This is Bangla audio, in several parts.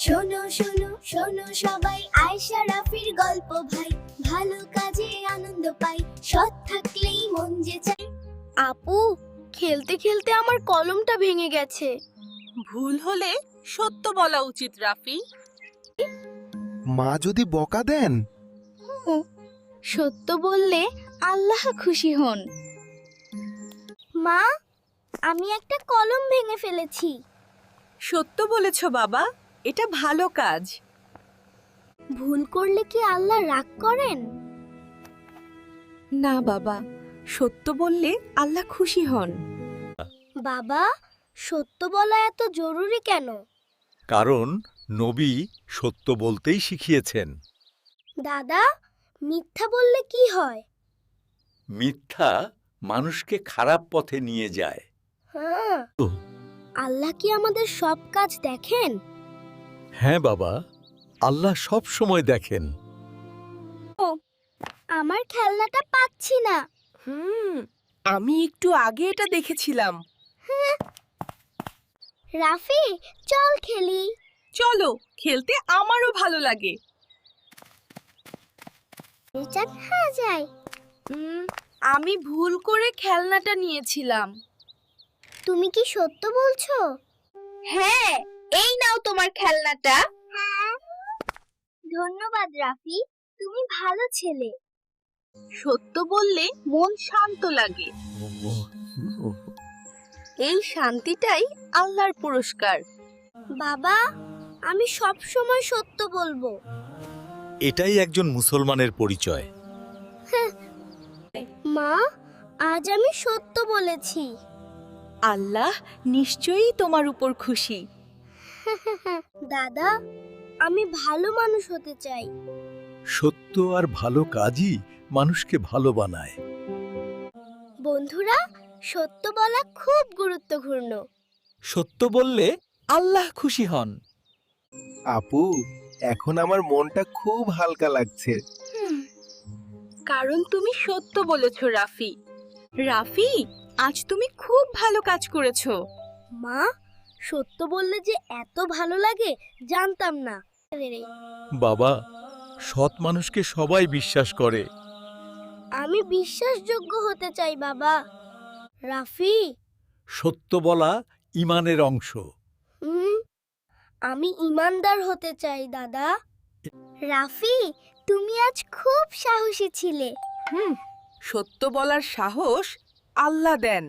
শোনো শোনো শোনো সবাই, আয়েশা রাফির গল্প ভাই। ভালো কাজে আনন্দ পাই, সৎ থাকলেই মন যে চাই। আপু, খেলতে খেলতে আমার কলমটা ভেঙে গেছে। ভুল হলে সত্য বলা উচিত রাফি। মা যদি বকা দেন? সত্য বললে আল্লাহ খুশি হন। মা, আমি একটা কলম ভেঙে ফেলেছি। সত্য বলেছ বাবা, এটা ভালো কাজ। ভুল করলে কি আল্লাহ রাগ করেন? না বাবা, সত্য বললে আল্লাহ খুশি হন। বাবা, সত্য বলা এত জরুরি কেন? কারণ নবী সত্য বলতেই শিখিয়েছেন। দাদা, মিথ্যা বললে কি হয়? মিথ্যা মানুষকে খারাপ পথে নিয়ে যায়। হ্যাঁ। আল্লাহ কি আমাদের সব কাজ দেখেন? হ্যাঁ বাবা, আল্লাহ সব সময় দেখেন। আমার খেলনাটা পাচ্ছি না। আমি একটু আগে এটা দেখেছিলাম। রাফি, চল খেলি। চলো, খেলতে আমারও ভালো লাগে। যায়। আমি ভুল করে খেলনাটা নিয়েছিলাম। তুমি কি সত্য বলছো? হ্যাঁ, এই নাও তোমার খেলনাটা। ধন্যবাদ রাফি, তুমি ভালো ছেলে। সত্য বললে মন শান্ত লাগে। এই শান্তিটাই আল্লাহর পুরস্কার। বাবা, আমি সব সময় সত্য বলবো। এটাই একজন মুসলমানের পরিচয়। মা, আজ আমি সত্য বলেছি। আল্লাহ নিশ্চয়ই তোমার উপর খুশি। দাদা, আমি ভালো মানুষ হতে চাই। সত্য আর ভালো কাজই মানুষকে ভালো বানায়। বন্ধুরা, সত্য বলা খুব গুরুত্বপূর্ণ। সত্য বললে আল্লাহ খুশি হন। আপু, এখন আমার মনটা খুব হালকা লাগছে। কারণ তুমি সত্য বলেছ রাফি। রাফি, আজ তুমি খুব ভালো কাজ করেছো। মা, সত্য বললে যে এত ভালো লাগে জানতাম না। বাবা, সৎ মানুষকে সবাই বিশ্বাস করে। আমি বিশ্বাসযোগ্য হতে চাই বাবা। রাফি, সত্য বলা ঈমানের অংশ। আমি ইমানদার হতে চাই দাদা। রাফি, তুমি আজ খুব সাহসী ছিলে। সত্য বলার সাহস আল্লাহ দেন।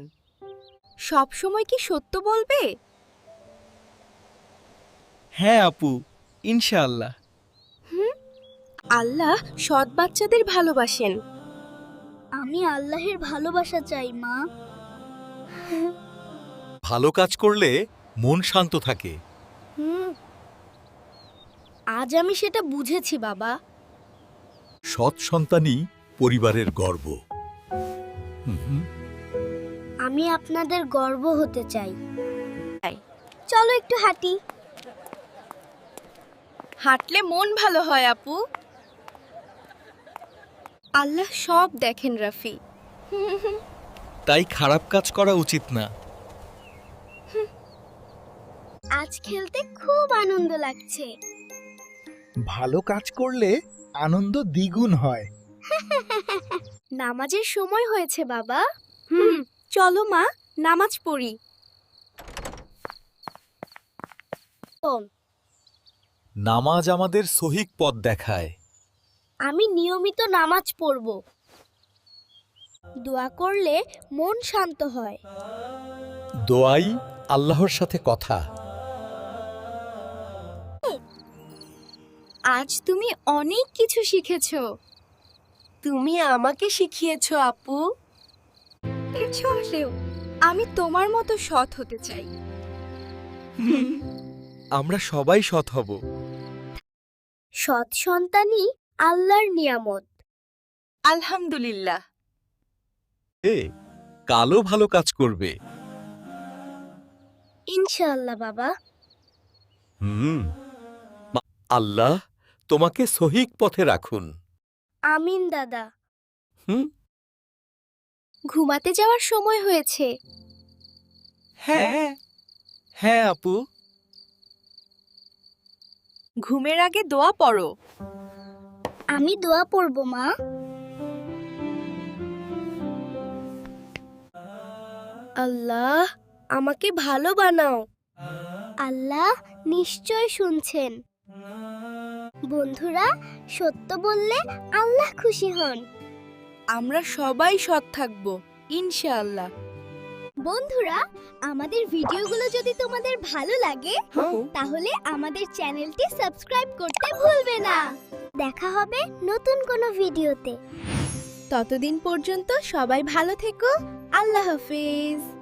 সব সময় কি সত্য বলবে? হ্যাঁ আপু, ইনশাআল্লাহ। আল্লাহ সৎ বাচ্চাদের ভালোবাসেন। আমি আল্লাহের ভালোবাসা চাই মা। ভালো কাজ করলে মন শান্ত থাকে। আজ আমি সেটা বুঝেছি বাবা। সৎ সন্তানই পরিবারের গর্ব। আমি আপনাদের গর্ব হতে চাই। চলো একটু হাঁটি। হাঁটলে মন ভালো হয় আপু। আল্লাহ সব দেখেন রাফি। তাই খারাপ কাজ করা উচিত না। আজ খেলতে খুব আনন্দ লাগছে। ভালো কাজ করলে আনন্দ দ্বিগুণ হয়। নামাজের সময় হয়েছে বাবা। চলো মা, নামাজ পড়ি। নামাজ আমাদের সহিক পথ দেখায়। আমি নিয়মিত নামাজ পড়ব। দোয়া করলে মন শান্ত হয়। দোয়াই আল্লাহর সাথে কথা। আজ তুমি অনেক কিছু শিখেছো। তুমি আমাকে শিখিয়েছো আপু। কিছু হলেও আমি তোমার মতো সৎ হতে চাই। আমরা সবাই সৎ হব। সৎ সন্তানই আল্লাহর নিয়ামত। আলহামদুলিল্লাহ। কালও ভালো কাজ করবে। ইনশাআল্লাহ বাবা। আল্লাহ তোমাকে সহিক পথে রাখুন। আমিন দাদা। ঘুমাতে যাওয়ার সময় হয়েছে। হ্যাঁ হ্যাঁ আপু। ঘুমের আগে দোয়া পড়ো। আমি দোয়া পড়ব মা। আল্লাহ আমাকে ভালো বানাও। আল্লাহ নিশ্চয় শুনছেন। বন্ধুরা, সত্য বললে আল্লাহ খুশি হন। আমরা সবাই সৎ থাকবো ইনশাআল্লাহ। বন্ধুরা, আমাদের ভিডিওগুলো যদি তোমাদের ভালো লাগে তাহলে আমাদের চ্যানেলটি সাবস্ক্রাইব করতে ভুলবে না। দেখা হবে নতুন কোনো ভিডিওতে। ততদিন পর্যন্ত সবাই ভালো থেকো। আল্লাহ হাফেজ।